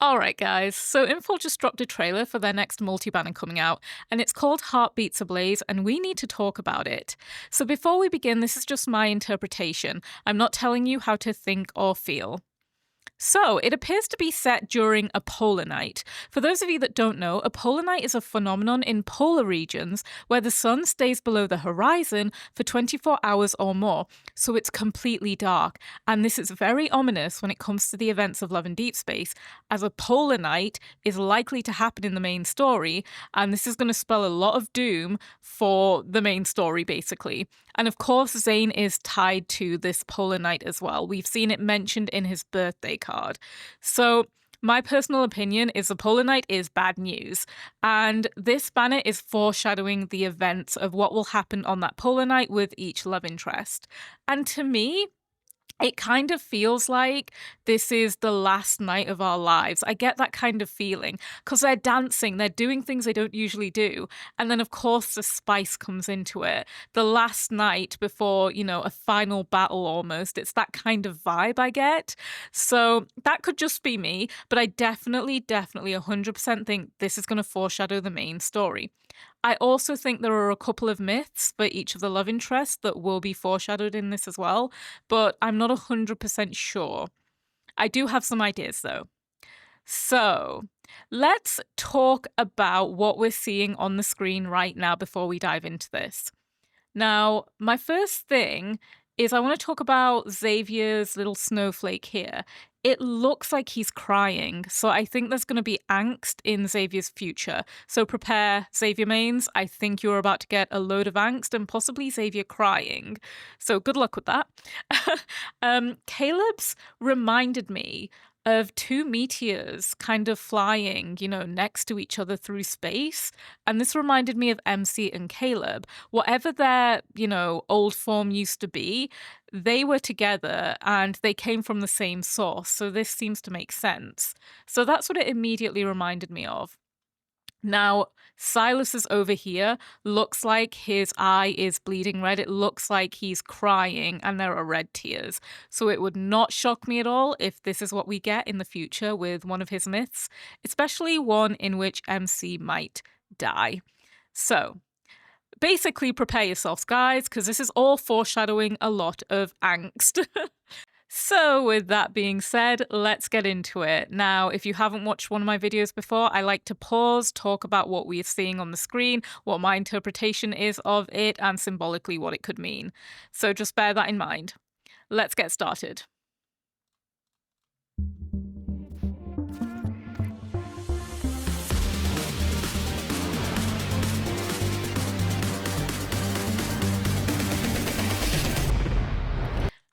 Alright guys, so Info just dropped a trailer for their next multi-banner coming out, and it's called Heartbeats Ablaze, and we need to talk about it. So before we begin, this is just my interpretation. I'm not telling you how to think or feel. So, it appears to be set during a polar night. For those of you that don't know, a polar night is a phenomenon in polar regions where the sun stays below the horizon for 24 hours or more, so it's completely dark. And this is very ominous when it comes to the events of Love and Deepspace, as a polar night is likely to happen in the main story, and this is going to spell a lot of doom for the main story, basically. And of course, Zayne is tied to this polar night as well. We've seen it mentioned in his birthday card. So, my personal opinion is the polar night is bad news. And this banner is foreshadowing the events of what will happen on that polar night with each love interest. And to me, it kind of feels like this is the last night of our lives. I get that kind of feeling because they're dancing, they're doing things they don't usually do. And then, of course, the spice comes into it. The last night before, a final battle almost. It's that kind of vibe I get. So that could just be me, but I definitely 100% think this is going to foreshadow the main story. I also think there are a couple of myths for each of the love interests that will be foreshadowed in this as well, but I'm not 100% sure. I do have some ideas though. So, let's talk about what we're seeing on the screen right now before we dive into this. Now, my first thing is I want to talk about Xavier's little snowflake here. It looks like he's crying, so I think there's going to be angst in Xavier's future. So prepare, Xavier mains. I think you're about to get a load of angst and possibly Xavier crying. So good luck with that. Caleb's reminded me of two meteors kind of flying, next to each other through space. And this reminded me of MC and Caleb. Whatever their, old form used to be, they were together and they came from the same source. So this seems to make sense. So that's what it immediately reminded me of. Now, Sylus is over here. Looks like his eye is bleeding red. It looks like he's crying and there are red tears. So it would not shock me at all if this is what we get in the future with one of his myths, especially one in which MC might die. So, basically prepare yourselves, guys, because this is all foreshadowing a lot of angst. So, with that being said, let's get into it. Now, if you haven't watched one of my videos before, I like to pause, talk about what we're seeing on the screen, what my interpretation is of it, and symbolically what it could mean. So just bear that in mind. Let's get started.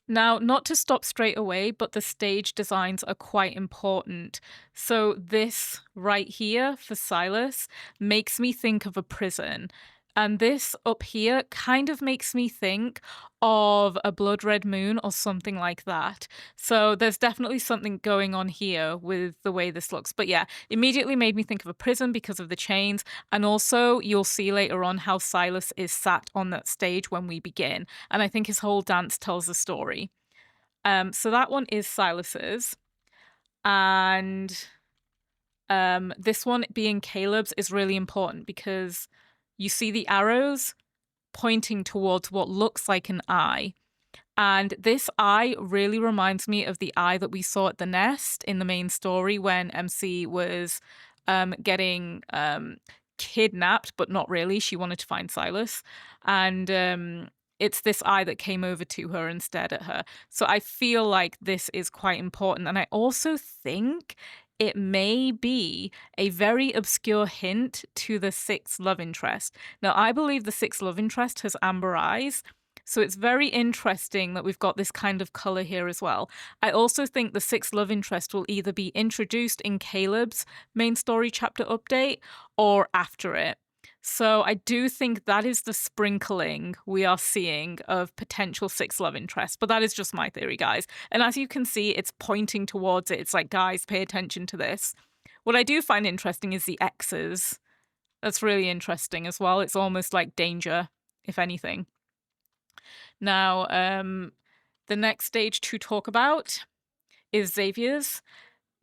Now, not to stop straight away, but the stage designs are quite important. So this right here for Sylus makes me think of a prison. And this up here kind of makes me think of a blood red moon or something like that. So there's definitely something going on here with the way this looks. But yeah, immediately made me think of a prison because of the chains. And also you'll see later on how Sylus is sat on that stage when we begin. And I think his whole dance tells a story. So that one is Sylus's. And this one being Caleb's is really important because you see the arrows pointing towards what looks like an eye. And this eye really reminds me of the eye that we saw at the nest in the main story when MC was getting kidnapped, but not really. She wanted to find Sylus. And it's this eye that came over to her and stared at her. So I feel like this is quite important. And I also think it may be a very obscure hint to the sixth love interest. Now, I believe the sixth love interest has amber eyes, so it's very interesting that we've got this kind of color here as well. I also think the sixth love interest will either be introduced in Caleb's main story chapter update or after it. So I do think that is the sprinkling we are seeing of potential sixth love interest, but that is just my theory, guys. And as you can see, it's pointing towards it. It's like, guys, pay attention to this. What I do find interesting is the X's. That's really interesting as well. It's almost like danger, if anything. Now, the next stage to talk about is Xavier's.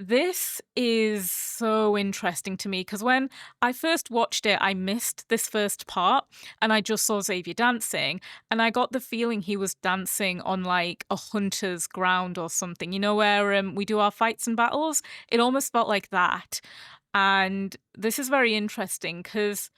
This is so interesting to me because when I first watched it, I missed this first part and I just saw Xavier dancing. And I got the feeling he was dancing on like a hunter's ground or something, where we do our fights and battles. It almost felt like that. And this is very interesting because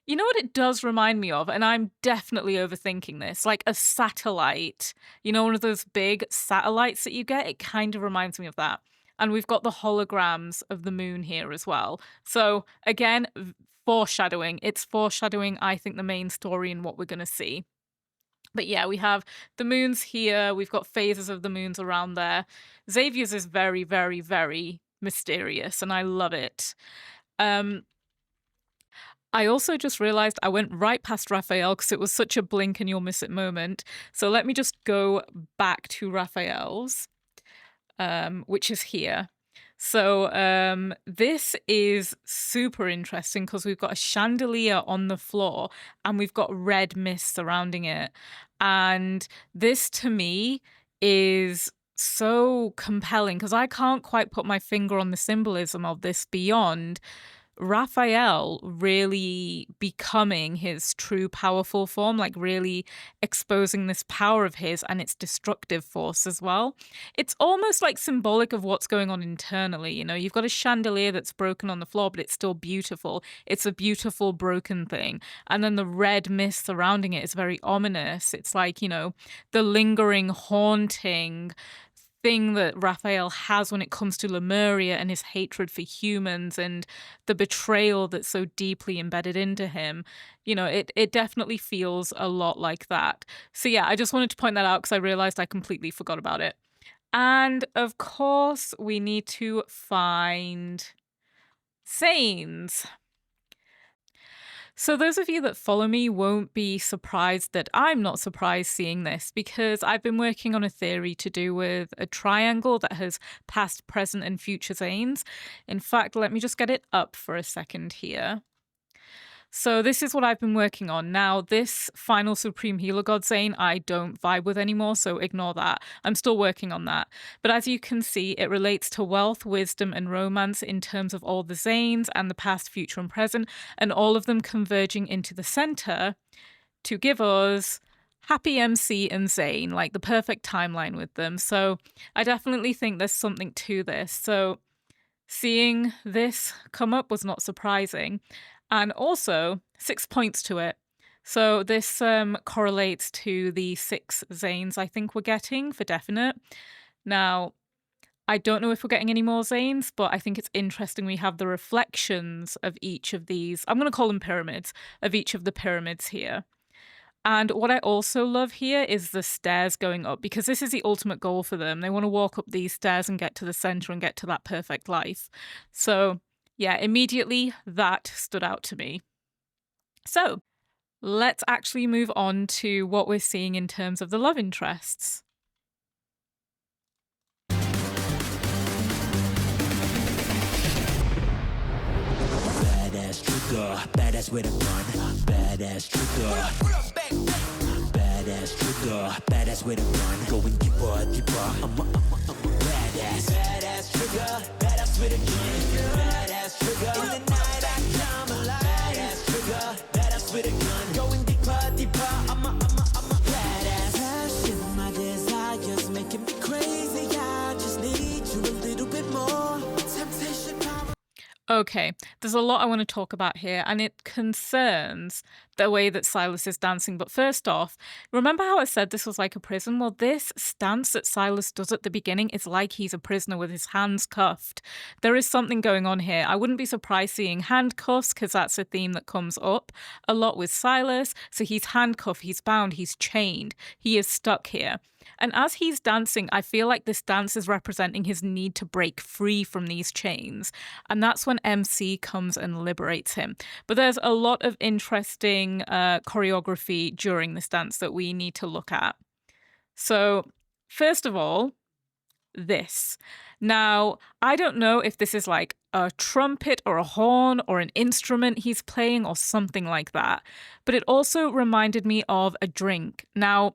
you know what it does remind me of? And I'm definitely overthinking this. Like a satellite, one of those big satellites that you get? It kind of reminds me of that. And we've got the holograms of the moon here as well. So again, foreshadowing. It's foreshadowing, I think, the main story and what we're going to see. But yeah, we have the moons here. We've got phases of the moons around there. Xavier's is very, very, very mysterious, and I love it. I also just realized I went right past Rafayel because it was such a blink and you'll miss it moment. So let me just go back to Rafayel's, which is here. So this is super interesting because we've got a chandelier on the floor and we've got red mist surrounding it. And this to me is so compelling because I can't quite put my finger on the symbolism of this beyond Raphael really becoming his true powerful form, like really exposing this power of his and its destructive force as well. It's almost like symbolic of what's going on internally. You've got a chandelier that's broken on the floor, but it's still beautiful. It's a beautiful broken thing. And then the red mist surrounding it is very ominous. It's like, the lingering, haunting thing that Raphael has when it comes to Lemuria and his hatred for humans and the betrayal that's so deeply embedded into him. It definitely feels a lot like that. So yeah, I just wanted to point that out because I realized I completely forgot about it. And of course, we need to find Zayne's. So those of you that follow me won't be surprised that I'm not surprised seeing this because I've been working on a theory to do with a triangle that has past, present, and future Zaynes. In fact, let me just get it up for a second here. So this is what I've been working on. Now, this final Supreme Healer God Zayne, I don't vibe with anymore, so ignore that. I'm still working on that. But as you can see, it relates to wealth, wisdom, and romance in terms of all the Zaynes and the past, future, and present, and all of them converging into the center to give us Happy MC and Zayne, like the perfect timeline with them. So I definitely think there's something to this. So seeing this come up was not surprising. And also 6 points to it. So this correlates to the 6 Zaynes I think we're getting for definite. Now, I don't know if we're getting any more Zaynes, but I think it's interesting we have the reflections of each of these. I'm going to call them pyramids, of each of the pyramids here. And what I also love here is the stairs going up because this is the ultimate goal for them. They want to walk up these stairs and get to the center and get to that perfect life. So yeah, immediately that stood out to me. So let's actually move on to what we're seeing in terms of the love interests. Badass trigger, badass with a gun. Badass trigger, badass trigger, badass with a gun. Going deeper, deeper. I'm a badass. Badass trigger, badass with a gun. Badass trigger. In the night I come alive. Badass trigger, badass with a gun. Going deeper, deeper. I'm a badass. Passion, my desires making me crazy. I just need you a little bit more. Temptation, power. Okay, there's a lot I want to talk about here, and it concerns the way that Sylus is dancing. But first off, remember how I said this was like a prison? Well, this stance that Sylus does at the beginning is like he's a prisoner with his hands cuffed. There is something going on here. I wouldn't be surprised seeing handcuffs, because that's a theme that comes up a lot with Sylus. So he's handcuffed, he's bound, he's chained, he is stuck here. And as he's dancing, I feel like this dance is representing his need to break free from these chains. And that's when MC comes and liberates him. But there's a lot of interesting choreography during this dance that we need to look at. So first of all, this. Now, I don't know if this is like a trumpet or a horn or an instrument he's playing or something like that. But it also reminded me of a drink. Now,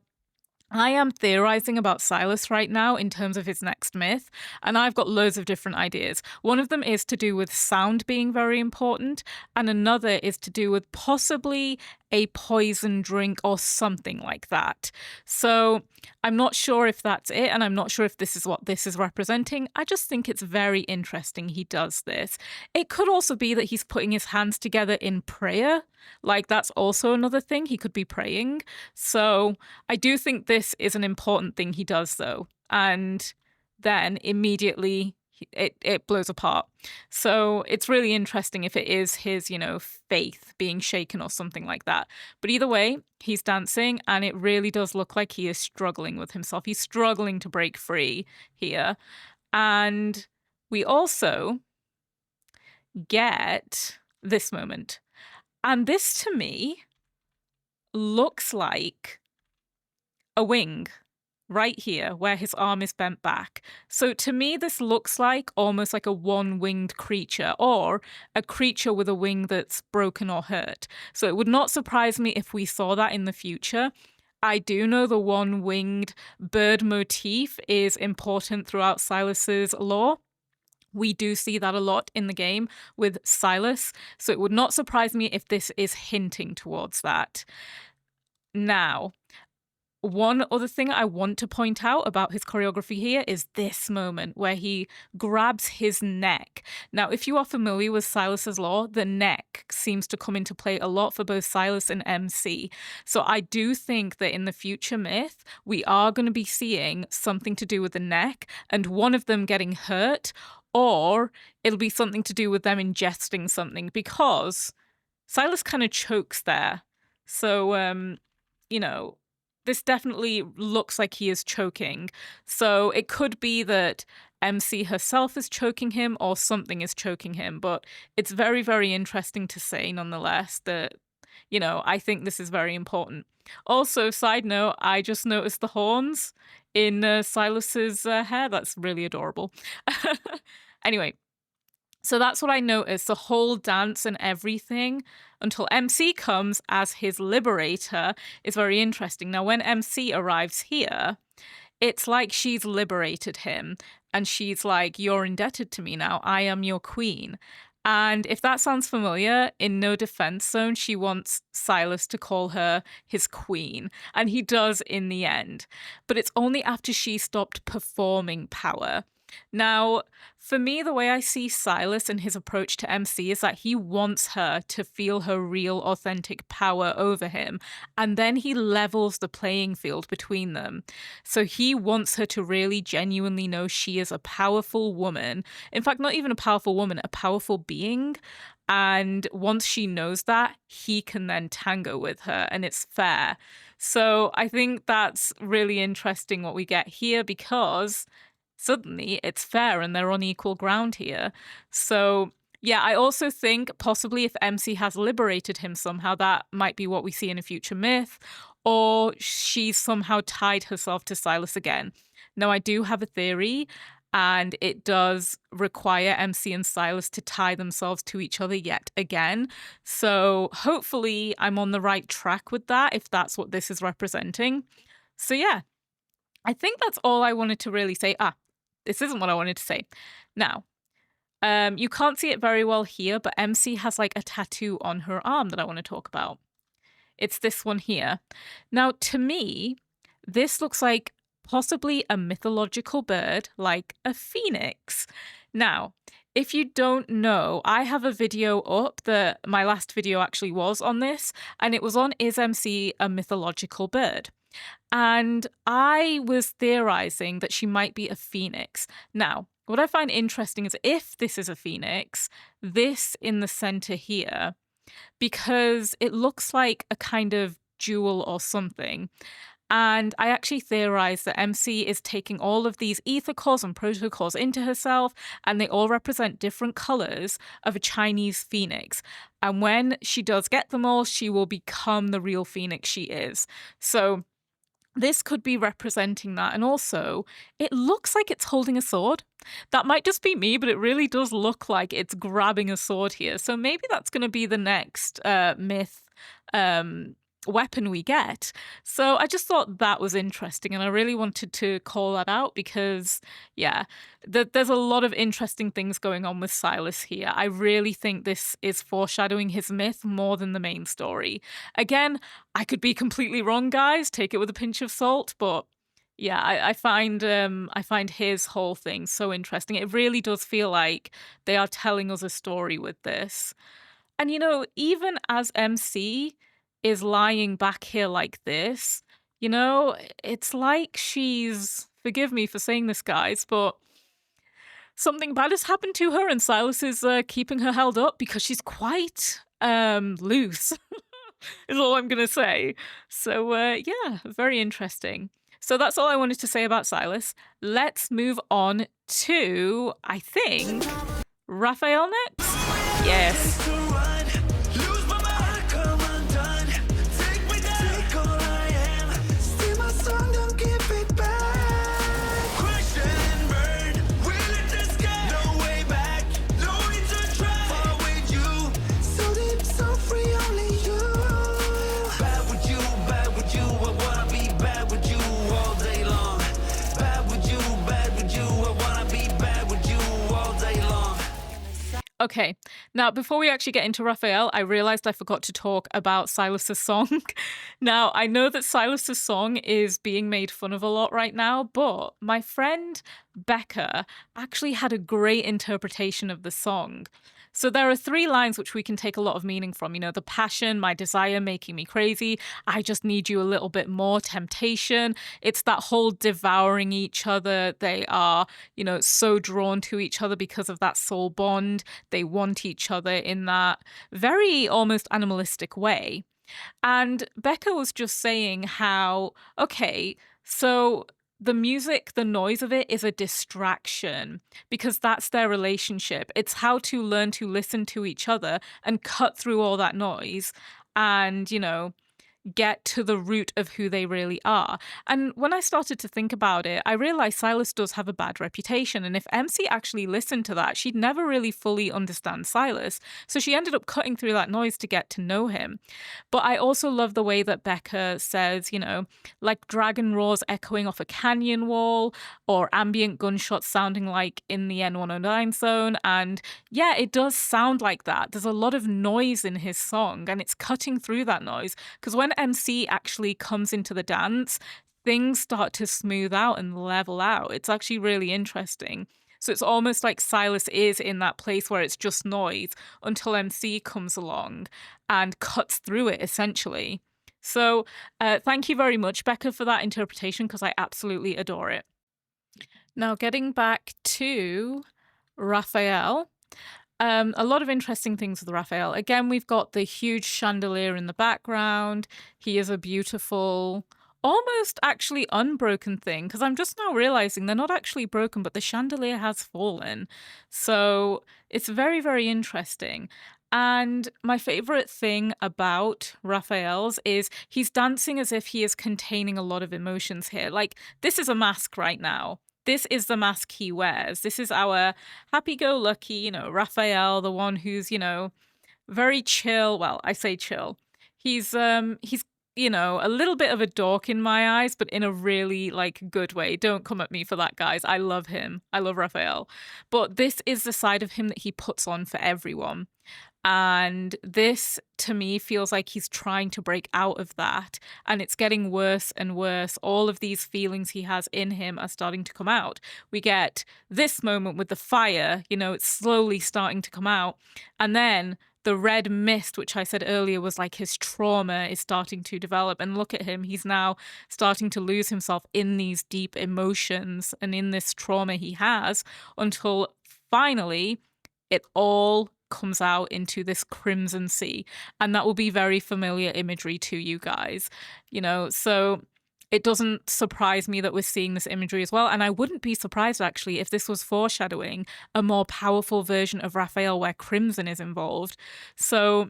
I am theorizing about Sylus right now in terms of his next myth, and I've got loads of different ideas. One of them is to do with sound being very important, and another is to do with possibly a poison drink or something like that. So I'm not sure if that's it, and I'm not sure if this is what this is representing. I just think it's very interesting he does this. It could also be that he's putting his hands together in prayer. Like, that's also another thing. He could be praying. So I do think this is an important thing he does, though. And then immediately it blows apart. So it's really interesting if it is his, faith being shaken or something like that. But either way, he's dancing, and it really does look like he is struggling with himself. He's struggling to break free here. And we also get this moment. And this, to me, looks like a wing right here where his arm is bent back. So to me, this looks like almost like a one-winged creature, or a creature with a wing that's broken or hurt. So it would not surprise me if we saw that in the future. I do know the one-winged bird motif is important throughout Sylus's lore. We do see that a lot in the game with Sylus, so it would not surprise me if this is hinting towards that. Now, one other thing I want to point out about his choreography here is this moment where he grabs his neck. Now, if you are familiar with Sylus's lore, the neck seems to come into play a lot for both Sylus and MC. So I do think that in the future myth, we are going to be seeing something to do with the neck, and one of them getting hurt, or it'll be something to do with them ingesting something, because Sylus kind of chokes there. So, this definitely looks like he is choking. So it could be that MC herself is choking him, or something is choking him. But it's very, very interesting to say, nonetheless, that, I think this is very important. Also, side note, I just noticed the horns in Sylus's hair. That's really adorable. Anyway, so that's what I noticed, the whole dance and everything, until MC comes as his liberator, is very interesting. Now, when MC arrives here, it's like she's liberated him, and she's like, you're indebted to me now, I am your queen. And if that sounds familiar, in No Defense Zone, she wants Sylus to call her his queen, and he does in the end. But it's only after she stopped performing power. Now, for me, the way I see Sylus and his approach to MC is that he wants her to feel her real, authentic power over him, and then he levels the playing field between them. So he wants her to really genuinely know she is a powerful woman. In fact, not even a powerful woman, a powerful being. And once she knows that, he can then tango with her, and it's fair. So I think that's really interesting what we get here, because suddenly it's fair and they're on equal ground here. So yeah, I also think possibly if MC has liberated him somehow, that might be what we see in a future myth, or she's somehow tied herself to Sylus again. Now, I do have a theory, and it does require MC and Sylus to tie themselves to each other yet again. So hopefully I'm on the right track with that, if that's what this is representing. So yeah, I think that's all I wanted to really say. This isn't what I wanted to say. Now, you can't see it very well here, but MC has like a tattoo on her arm that I want to talk about. It's this one here. Now, to me, this looks like possibly a mythological bird, like a phoenix. Now, if you don't know, I have a video up that my last video actually was on this, and it was on Is MC a Mythological Bird? And I was theorizing that she might be a phoenix. Now, what I find interesting is if this is a phoenix, this in the center here, because it looks like a kind of jewel or something. And I actually theorize that MC is taking all of these ether cores and protocols into herself, and they all represent different colors of a Chinese phoenix. And when she does get them all, she will become the real phoenix she is. So this could be representing that. And also, it looks like it's holding a sword. That might just be me, but it really does look like it's grabbing a sword here. So maybe that's going to be the next myth weapon we get. So I just thought that was interesting, and I really wanted to call that out because, yeah, there's a lot of interesting things going on with Sylus here. I really think this is foreshadowing his myth more than the main story. Again, I could be completely wrong, guys. Take it with a pinch of salt, but yeah, I find his whole thing so interesting. It really does feel like they are telling us a story with this. And even as MC is lying back here like this, it's like she's, forgive me for saying this, guys, but something bad has happened to her and Sylus is keeping her held up because she's quite loose, is all I'm going to say. So, yeah, very interesting. So that's all I wanted to say about Sylus. Let's move on to, I think, Rafayel next? Yes. Okay, now before we actually get into Rafayel, I realized I forgot to talk about Sylus's song. Now, I know that Sylus's song is being made fun of a lot right now, but my friend Becca actually had a great interpretation of the song. So there are 3 lines which we can take a lot of meaning from. The passion, my desire making me crazy. I just need you a little bit more, temptation. It's that whole devouring each other. They are, so drawn to each other because of that soul bond. They want each other in that very almost animalistic way. And Becca was just saying how, okay, so the music, the noise of it is a distraction because that's their relationship. It's how to learn to listen to each other and cut through all that noise and, get to the root of who they really are. And when I started to think about it, I realized Sylus does have a bad reputation. And if MC actually listened to that, she'd never really fully understand Sylus. So she ended up cutting through that noise to get to know him. But I also love the way that Becca says, like dragon roars echoing off a canyon wall or ambient gunshots sounding like in the N109 zone. And yeah, it does sound like that. There's a lot of noise in his song and it's cutting through that noise because when MC actually comes into the dance, things start to smooth out and level out. It's actually really interesting. So it's almost like Sylus is in that place where it's just noise until MC comes along and cuts through it, essentially. So thank you very much, Becca, for that interpretation, because I absolutely adore it. Now, getting back to Rafayel. A lot of interesting things with Rafayel. Again, we've got the huge chandelier in the background. He is a beautiful, almost actually unbroken thing, because I'm just now realizing they're not actually broken, but the chandelier has fallen. So it's very, very interesting. And my favorite thing about Raphael's is he's dancing as if he is containing a lot of emotions here. Like, this is a mask right now. This is the mask he wears. This is our happy-go-lucky, Raphael, the one who's, very chill. Well, I say chill. He's a little bit of a dork in my eyes, but in a really, good way. Don't come at me for that, guys. I love him. I love Raphael. But this is the side of him that he puts on for everyone. And this, to me, feels like he's trying to break out of that. And it's getting worse and worse. All of these feelings he has in him are starting to come out. We get this moment with the fire, it's slowly starting to come out. And then the red mist, which I said earlier was like his trauma, is starting to develop. And look at him. He's now starting to lose himself in these deep emotions and in this trauma he has until finally it all comes out into this crimson sea, and that will be very familiar imagery to you guys, so it doesn't surprise me that we're seeing this imagery as well, and I wouldn't be surprised actually if this was foreshadowing a more powerful version of Raphael where crimson is involved. So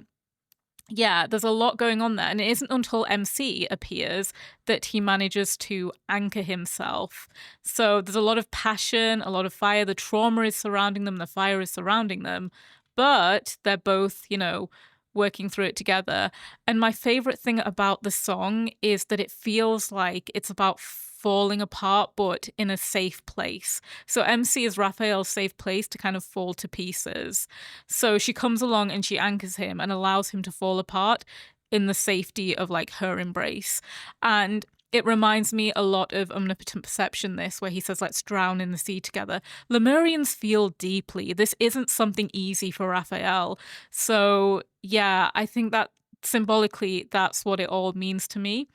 yeah, there's a lot going on there, and it isn't until MC appears that he manages to anchor himself. So there's a lot of passion, a lot of fire. The trauma is surrounding them, the fire is surrounding them, but they're both, working through it together. And my favorite thing about the song is that it feels like it's about falling apart, but in a safe place. So MC is Raphael's safe place to kind of fall to pieces. So she comes along and she anchors him and allows him to fall apart in the safety of like her embrace. And it reminds me a lot of Omnipotent Perception, this, where he says, let's drown in the sea together. Lemurians feel deeply. This isn't something easy for Raphael. So, yeah, I think that symbolically, that's what it all means to me.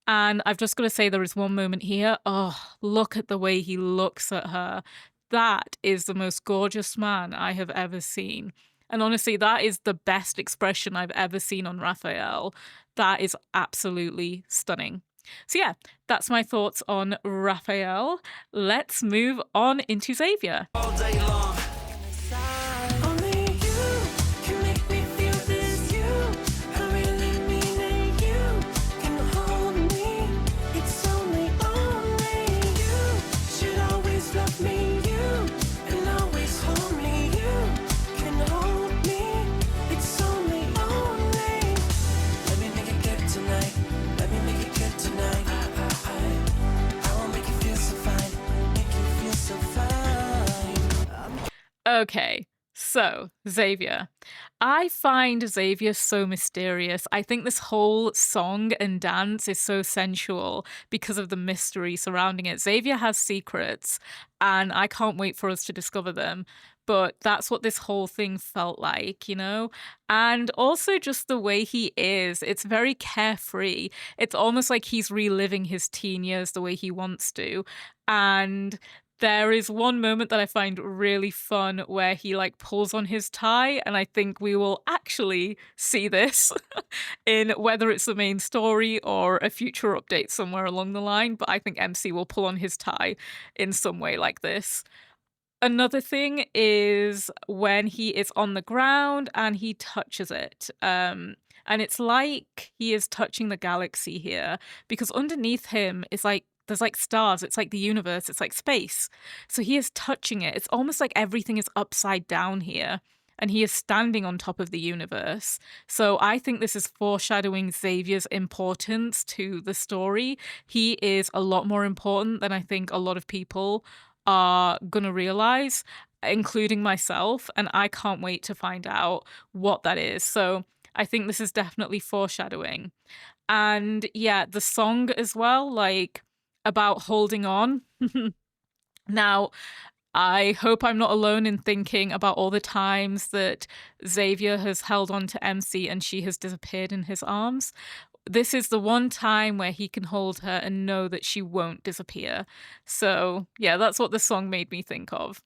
And I've just got to say, there is one moment here. Oh, look at the way he looks at her. That is the most gorgeous man I have ever seen. And honestly, that is the best expression I've ever seen on Raphael. That is absolutely stunning. So yeah, that's my thoughts on Raphael. Let's move on into Xavier. All day long. Only you can make me feel this. You, I really mean it. You can hold me. It's only you should always love me. You and always hold me. You can hold me. It's only. Let me make it good tonight. Let me make it good tonight. I will make you feel so fine. Make you feel so fine. Okay, so Xavier. I find Xavier so mysterious. I think this whole song and dance is so sensual because of the mystery surrounding it. Xavier has secrets, and I can't wait for us to discover them. But that's what this whole thing felt like, you know? And also just the way he is, it's very carefree. It's almost like he's reliving his teen years the way he wants to. And there is one moment that I find really fun where he like pulls on his tie, and I think we will actually see this in whether it's the main story or a future update somewhere along the line, but I think MC will pull on his tie in some way like this. Another thing is when he is on the ground and he touches it. And it's like he is touching the galaxy here, because underneath him is like there's like stars, it's like the universe, it's like space. So he is touching it. It's almost like everything is upside down here, and he is standing on top of the universe. So I think this is foreshadowing Xavier's importance to the story. He is a lot more important than I think a lot of people are gonna realize, including myself, and I can't wait to find out what that is. So I think this is definitely foreshadowing. And yeah, the song as well, like about holding on. Now, I hope I'm not alone in thinking about all the times that Xavier has held on to MC and she has disappeared in his arms. This is the one time where he can hold her and know that she won't disappear. So yeah, that's what the song made me think of.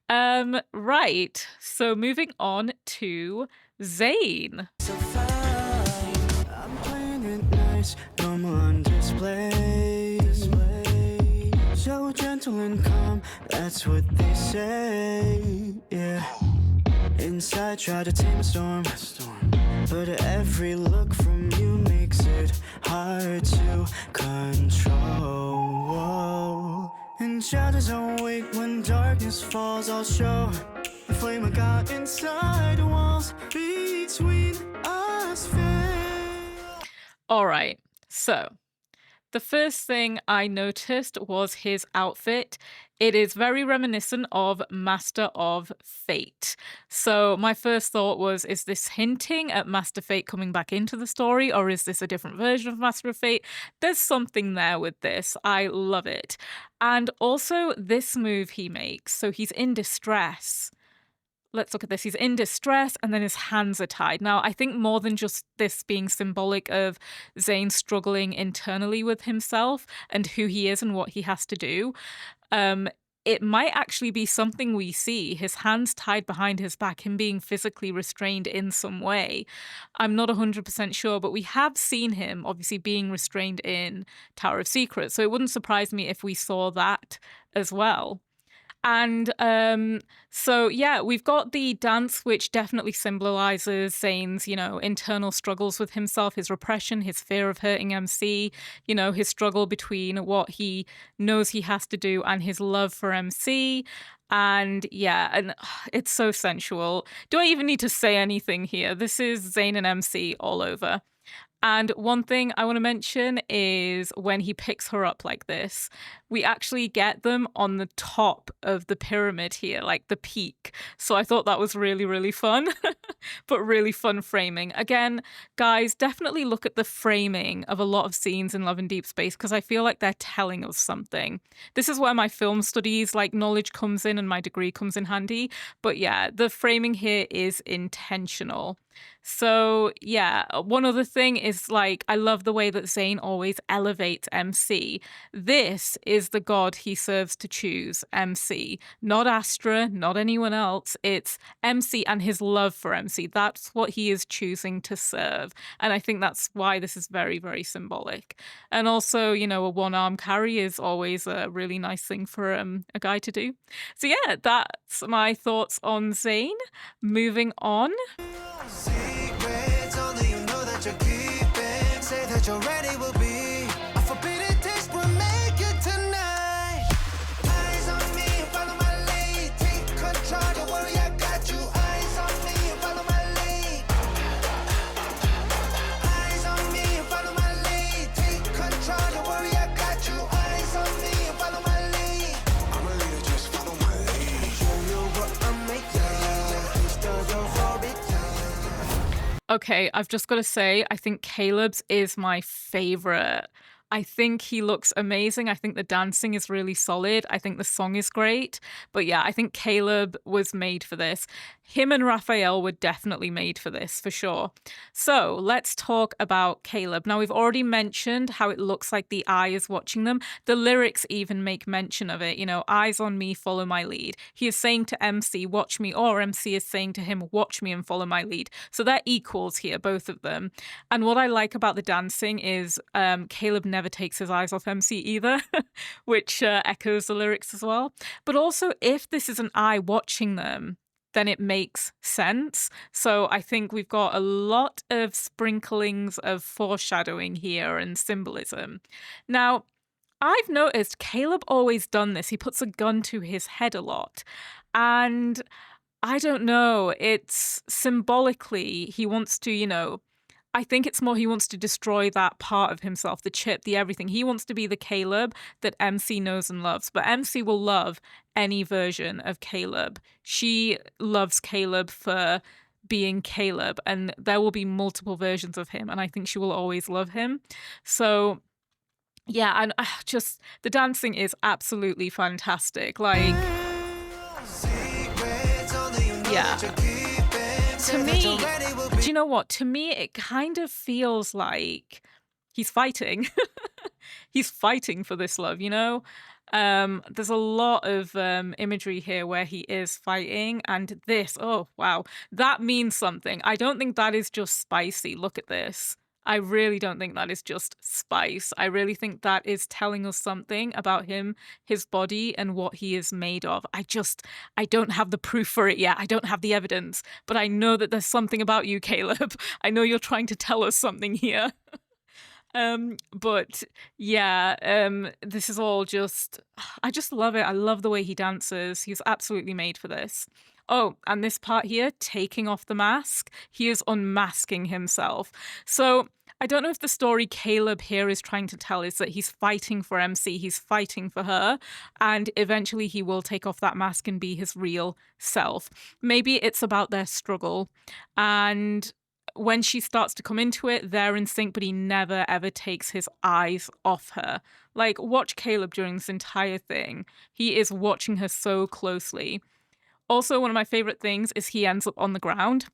Right, so moving on to Zayne. So fine. I'm playing it nice, normal on display. So gentle and calm, that's what they say. Yeah. Inside, try to tame a storm. But every look from you makes it hard to control. And shadows awake when darkness falls. I'll show the flame I got inside the walls between us. All right, so the first thing I noticed was his outfit. It is very reminiscent of Master of Fate. So my first thought was, is this hinting at Master Fate coming back into the story, or is this a different version of Master of Fate? There's something there with this. I love it. And also this move he makes. So he's in distress. Let's look at this. He's in distress and then his hands are tied. Now, I think more than just this being symbolic of Zayne struggling internally with himself and who he is and what he has to do, it might actually be something we see, his hands tied behind his back, him being physically restrained in some way. I'm not 100% sure, but we have seen him obviously being restrained in Tower of Secrets, so it wouldn't surprise me if we saw that as well. And so, yeah, we've got the dance, which definitely symbolizes Zayne's, internal struggles with himself, his repression, his fear of hurting MC, his struggle between what he knows he has to do and his love for MC. And yeah, and it's so sensual. Do I even need to say anything here? This is Zayne and MC all over. And one thing I want to mention is when he picks her up like this, we actually get them on the top of the pyramid here, like the peak. So I thought that was really, really fun, but really fun framing. Again, guys, definitely look at the framing of a lot of scenes in Love and Deep Space because I feel like they're telling us something. This is where my film studies like knowledge comes in and my degree comes in handy. But yeah, the framing here is intentional. So yeah, one other thing is like, I love the way that Zayne always elevates MC. This is the god he serves to choose, MC. Not Astra, not anyone else. It's MC and his love for MC. That's what he is choosing to serve. And I think that's why this is very, very symbolic. And also, you know, a one-arm carry is always a really nice thing for a guy to do. So yeah, that's my thoughts on Zayne. Moving on. Secrets only you know that you're keeping. Say that you're ready, will be a forbidden taste will make you tonight. Eyes on me, follow my lead. Take control, don't worry, I got you. Eyes on me, follow my lead. Eyes on me, follow my lead. Take control, don't worry, I got you. Eyes on me, follow my lead. I'm a leader, just follow my lead. Show you what I'm making. Okay, I've just got to say, I think Caleb's is my favorite. I think he looks amazing. I think the dancing is really solid. I think the song is great. But yeah, I think Caleb was made for this. Him and Rafayel were definitely made for this, for sure. So let's talk about Caleb. Now, we've already mentioned how it looks like the eye is watching them. The lyrics even make mention of it. You know, eyes on me, follow my lead. He is saying to MC, watch me, or MC is saying to him, watch me and follow my lead. So they're equals here, both of them. And what I like about the dancing is Caleb never takes his eyes off MC either, which echoes the lyrics as well. But also, if this is an eye watching them, then it makes sense. So I think we've got a lot of sprinklings of foreshadowing here and symbolism. Now, I've noticed Caleb always done this. He puts a gun to his head a lot. And I don't know, it's symbolically, he wants to, you know, I think it's more he wants to destroy that part of himself, the chip, the everything. He wants to be the Caleb that MC knows and loves. But MC will love any version of Caleb. She loves Caleb for being Caleb, and there will be multiple versions of him, and I think she will always love him. So yeah, and just the dancing is absolutely fantastic. Like, yeah. To me, do you know what? To me, it kind of feels like he's fighting. He's fighting for this love, you know? There's a lot of imagery here where he is fighting, and this, oh, wow, that means something. I don't think that is just spicy. Look at this. I really don't think that is just spice. I really think that is telling us something about him, his body, and what he is made of. I don't have the proof for it yet. I don't have the evidence, but I know that there's something about you, Caleb. I know you're trying to tell us something here. But yeah, this is all just, I just love it. I love the way he dances. He's absolutely made for this. Oh, and this part here, taking off the mask, he is unmasking himself. So I don't know if the story Caleb here is trying to tell is that he's fighting for MC, he's fighting for her, and eventually he will take off that mask and be his real self. Maybe it's about their struggle, and when she starts to come into it, they're in sync, but he never ever takes his eyes off her. Like, watch Caleb during this entire thing. He is watching her so closely. Also, one of my favorite things is he ends up on the ground.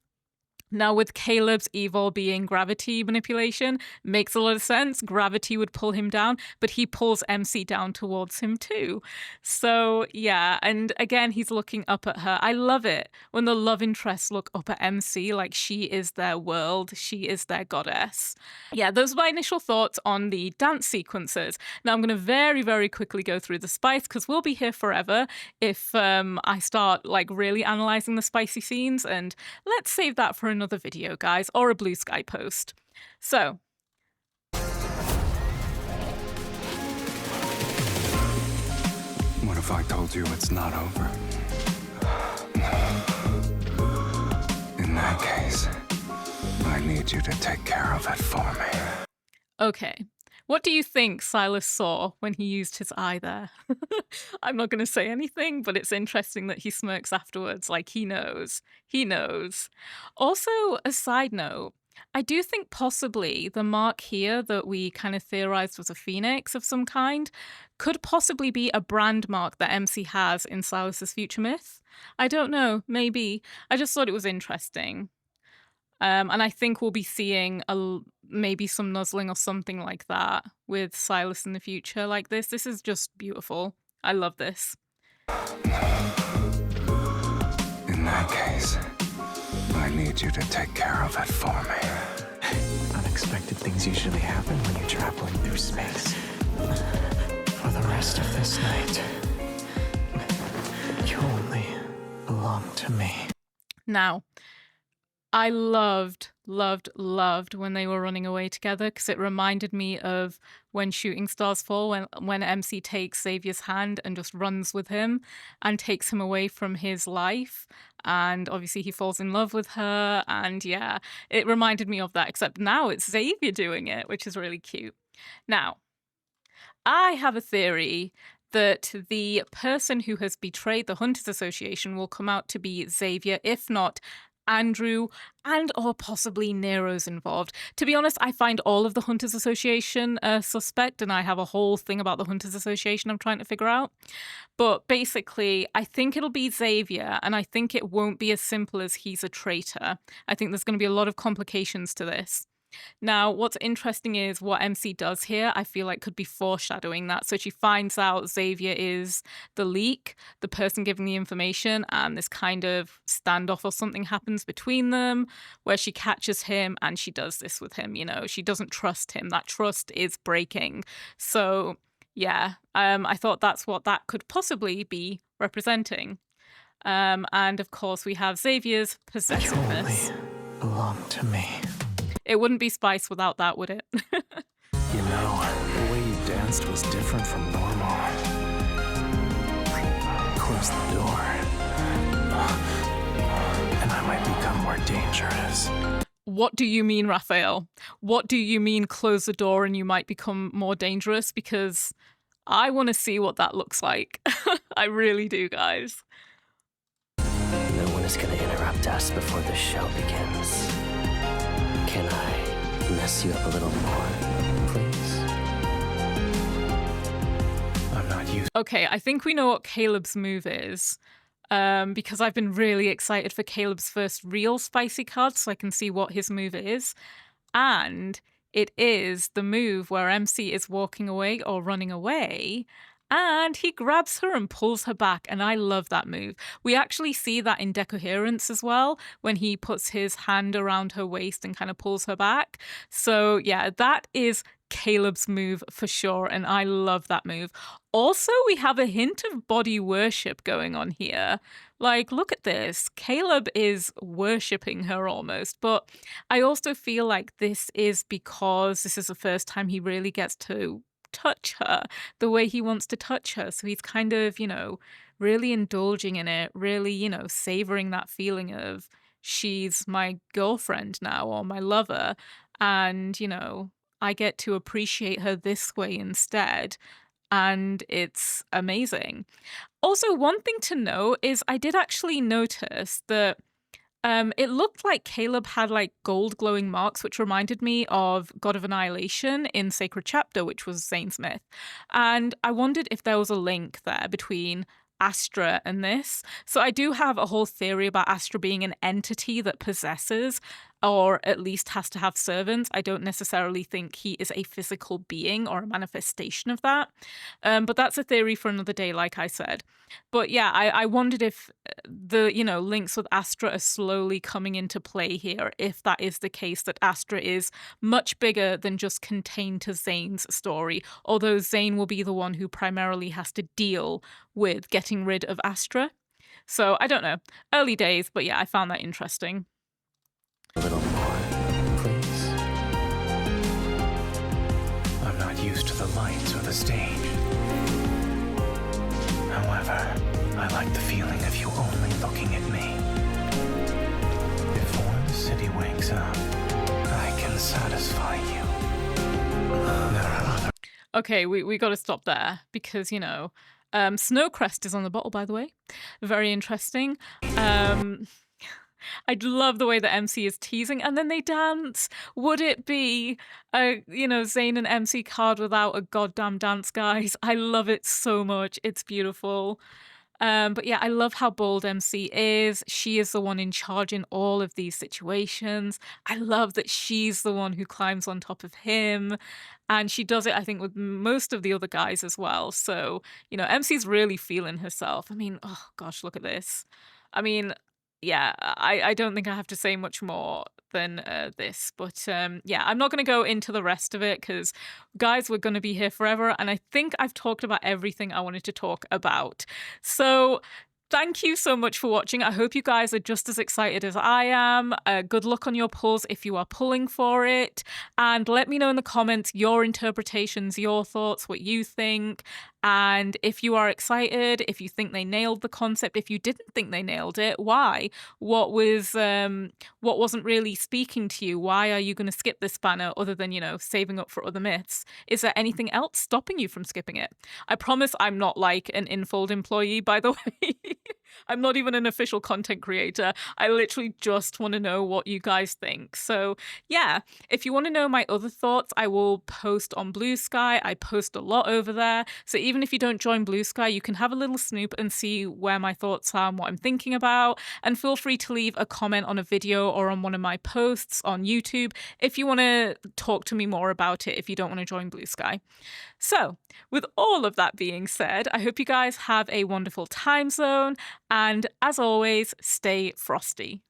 Now, with Caleb's evil being gravity manipulation, makes a lot of sense. Gravity would pull him down, but he pulls MC down towards him too. So, yeah, and again, he's looking up at her. I love it when the love interests look up at MC like she is their world, she is their goddess. Yeah, those are my initial thoughts on the dance sequences. Now, I'm going to very, very quickly go through the spice because we'll be here forever if I start like really analysing the spicy scenes, and let's save that for another video, guys, or a Blue Sky post. So, what if I told you it's not over? need you to take care of it for me. Okay. What do you think Sylus saw when he used his eye there? I'm not going to say anything, but it's interesting that he smirks afterwards, like he knows. He knows. Also, a side note, I do think possibly the mark here that we kind of theorized was a phoenix of some kind could possibly be a brand mark that MC has in Sylus's future myth. I don't know, maybe. I just thought it was interesting. And I think we'll be seeing maybe some nuzzling or something like that with Sylus in the future like this. This is just beautiful. I love this. In that case, I need you to take care of it for me. Unexpected things usually happen when you're traveling through space. For the rest of this night, you only belong to me. Now, I loved when they were running away together because it reminded me of when Shooting Stars Fall, when MC takes Xavier's hand and just runs with him and takes him away from his life. And obviously he falls in love with her. And yeah, it reminded me of that, except now it's Xavier doing it, which is really cute. Now, I have a theory that the person who has betrayed the Hunters Association will come out to be Xavier, if not Andrew, and or possibly Nero's involved. To be honest, I find all of the Hunters Association suspect, and I have a whole thing about the Hunters Association I'm trying to figure out. But basically, I think it'll be Xavier, and I think it won't be as simple as he's a traitor. I think there's going to be a lot of complications to this. Now, what's interesting is what MC does here, I feel like could be foreshadowing that. So she finds out Xavier is the leak, the person giving the information, and this kind of standoff or something happens between them where she catches him and she does this with him. You know, she doesn't trust him. That trust is breaking. So yeah, I thought that's what that could possibly be representing. And of course, we have Xavier's possessiveness. You only belong to me. It wouldn't be Spice without that, would it? You know, the way you danced was different from normal. Close the door, and I might become more dangerous. What do you mean, Rafayel? What do you mean close the door and you might become more dangerous? Because I want to see what that looks like. I really do, guys. No one is going to interrupt us before the show begins. Can I mess you up a little more, please? I'm not used. Okay, I think we know what Caleb's move is. Because I've been really excited for Caleb's first real spicy card so I can see what his move is. And it is the move where MC is walking away or running away and he grabs her and pulls her back, and I love that move. We actually see that in Decoherence as well, when he puts his hand around her waist and kind of pulls her back. So yeah, that is Caleb's move for sure, and I love that move. Also, we have a hint of body worship going on here. Like, look at this. Caleb is worshipping her almost, but I also feel like this is because this is the first time he really gets to touch her the way he wants to touch her. So he's kind of, you know, really indulging in it, really, you know, savoring that feeling of she's my girlfriend now or my lover. And, you know, I get to appreciate her this way instead. And it's amazing. Also, one thing to note is I did actually notice that it looked like Caleb had like gold glowing marks, which reminded me of God of Annihilation in Sacred Chapter, which was Zayne's myth. And I wondered if there was a link there between Astra and this. So I do have a whole theory about Astra being an entity that possesses, or at least has to have servants. I don't necessarily think he is a physical being or a manifestation of that. But that's a theory for another day, like I said. But yeah, I wondered if the, you know, links with Astra are slowly coming into play here, if that is the case, that Astra is much bigger than just contained to Zayne's story, although Zayne will be the one who primarily has to deal with getting rid of Astra. So I don't know. Early days, but yeah, I found that interesting. A little more, please. I'm not used to the lights or the stage. However, I like the feeling of you only looking at me. Before the city wakes up, I Okay, we got to stop there because, Snowcrest is on the bottle, by the way. Very interesting. I love the way that MC is teasing and then they dance. Would it be Zayne and MC card without a goddamn dance, guys? I love it so much. It's beautiful. But yeah, I love how bold MC is. She is the one in charge in all of these situations. I love that she's the one who climbs on top of him. And she does it, I think, with most of the other guys as well. So, MC's really feeling herself. I mean, oh gosh, look at this. I mean, yeah, I don't think I have to say much more than this. But yeah, I'm not going to go into the rest of it because, guys, we're going to be here forever. And I think I've talked about everything I wanted to talk about. So thank you so much for watching. I hope you guys are just as excited as I am. Good luck on your pulls if you are pulling for it. And let me know in the comments your interpretations, your thoughts, what you think. And if you are excited, if you think they nailed the concept, if you didn't think they nailed it, why? What wasn't really speaking to you? Why are you going to skip this banner other than, saving up for other myths? Is there anything else stopping you from skipping it? I promise I'm not like an Infold employee, by the way. I'm not even an official content creator. I literally just want to know what you guys think. So yeah, if you want to know my other thoughts, I will post on Blue Sky. I post a lot over there. So even if you don't join Blue Sky, you can have a little snoop and see where my thoughts are and what I'm thinking about. And feel free to leave a comment on a video or on one of my posts on YouTube if you want to talk to me more about it, if you don't want to join Blue Sky. So with all of that being said, I hope you guys have a wonderful time zone. And as always, stay frosty.